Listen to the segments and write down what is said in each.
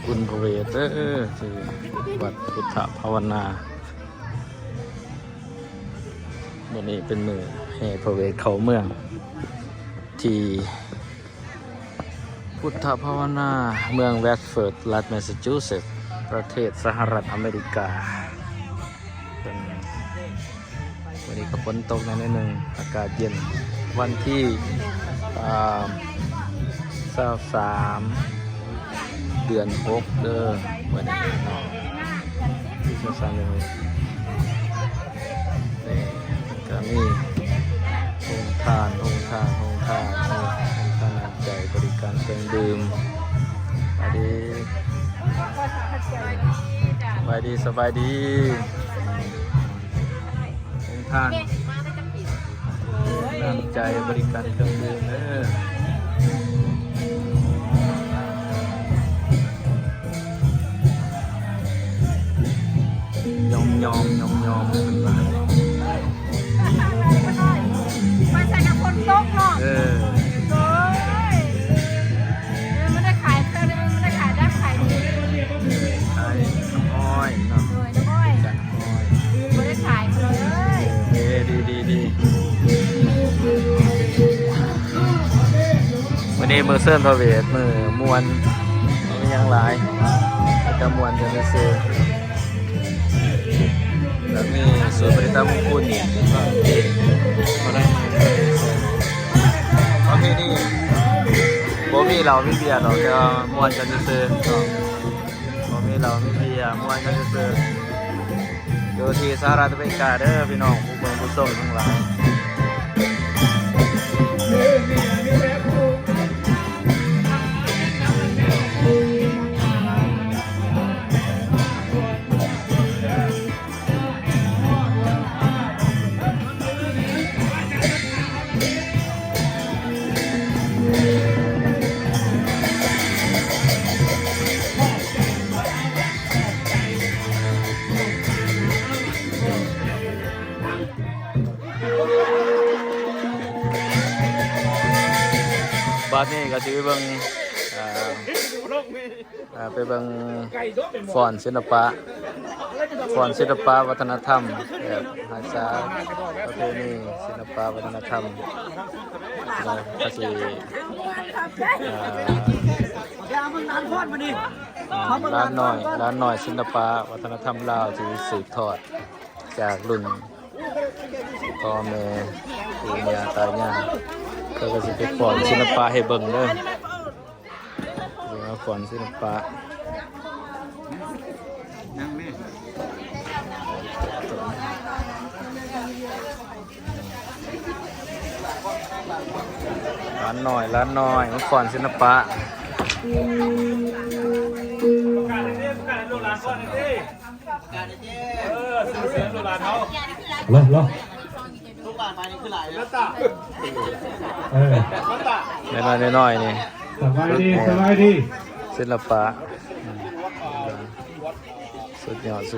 บุญพระเวทที่วัดพุทธภาวนาวันนี้เป็นมือแห่พระเวทเขาเมืองที่พุทธภาวนาเมืองแวดฟอร์ดรัฐแมสซาชูเซตส์ประเทศสหรัฐอเมริกาวันนี้ก็ฝนตกนิดนึงอากาศเย็นวันที่23 เดือน 6เด้อวันนี้เนาะที่23เดือน6นี่ก็มีองค์ทานน้ำใจบริการเครื่องดื่มสบายดีองค์ทานน้ำใจบริการเครื่องดื่มยอมเป็นไรมาใส่กับคนโต๊ะเนาะไม่ได้ขายเท่านี้ไม่ได้ขายได้ขายดีขายน้ำอ้อยเนาะน้ำอ้อยไม่ได้ขายเลยดีวันนี้มือเส้นพระเวทมือมวนไม่ยังหลายจะมวนจะไม่ซื้อแล้วมีส่วนบริการมงคลมาได้โอเคนี่บ่มีเราไม่เบียร์เราจะมวนกันจะซื้อบ่มีเราไม่เบียร์มวนกันจะซื้ออยู่ที่สหรัฐอเมริกาเด้อพี่น้องผู้ชมทั้งหลายบ้านนี้ก็จะไปเบิ่งฟอนศิลปะวัฒนธรรมแบบภาษาประเพณีศิลปะวัฒนธรรมเราก็จะร้านน้อยศิลปะวัฒนธรรมลาวที่สืบทอดจากรุ่นพ่อแม่ปู่ย่าตายายก็จะไปฟอนศิลปะให้เบิ่งเด้อมาฟอนศิลปะร้านหน่อยมาฟอนศิลปะเหรอทุกบาทมานี่คือหลายแล้วตาน้อยนี่สบายดีศิลปะสุดยอดสื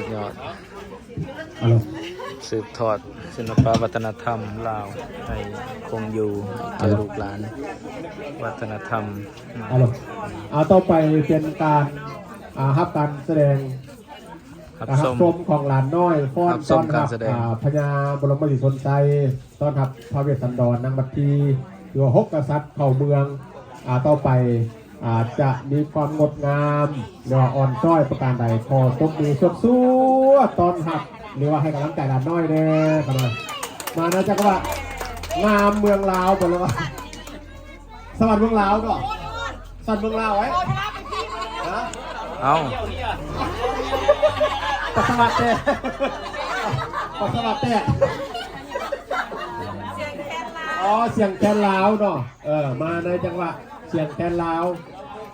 บทอดศิลปะวัฒนธรรมลาวให้คงอยู่ให้ลูกหลานวัฒนธรรมต่อไปเป็นการรับการแสดงชมของหลานน้อยฟ้อนต้อนรับพญาบรมศรีชนชัยต้อนรับพระเวสสันดรนางมัตตีอยู่6 กษัตริย์เข้าเมืองต่อไปจะมีความงดงามหรือว่าอ่อนช้อยประการใดขอตบมือสู้ต้อนรับหรือว่าให้กำลังใจหลานน้อยแน่กันเลยมานะจ๊ะก็ว่างามเมืองลาวไปเลยว่าสวัสดีเมืองลาวก็สวัสดีเมืองลาวไว้เอาปัสสาวะแตกเสียงแคนลาวเนาะมาในจังหวะเสียงแคนลาว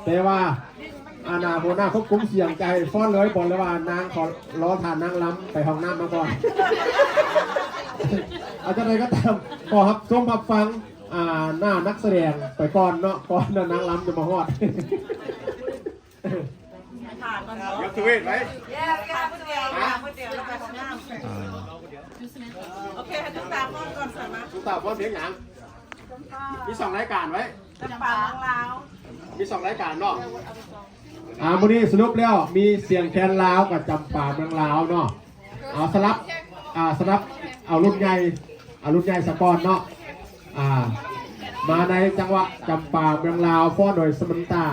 แต่ว่าอาณาโมนาควบคุมเสียงใจฟ้อนเลยบอกเลยว่านางขอล้อทานนางล้ำไปห้องน้ำมาก่อนอาจารย์ใดก็ตามขอครับชมรับฟังหน้านักแสดงไปก่อนเนาะก่อนนางล้ำจะมาฮอดยกตัวเองไหมโอเคให้ทุกตาฟ้อนก่อนสามารถทุกตาฟ้อนเพียงหนังมี2 รายการไว้จำปาลาวมี2 รายการเนาะ มื้อนี้สรุปแล้วมีเสียงแคนลาวกับจำปาเมืองลาวเนาะเอาสลับเอารุ่นใหญ่สกอนเนาะมาในจังหวะจำปาเมืองลาวฟ้อนโดยสมันตา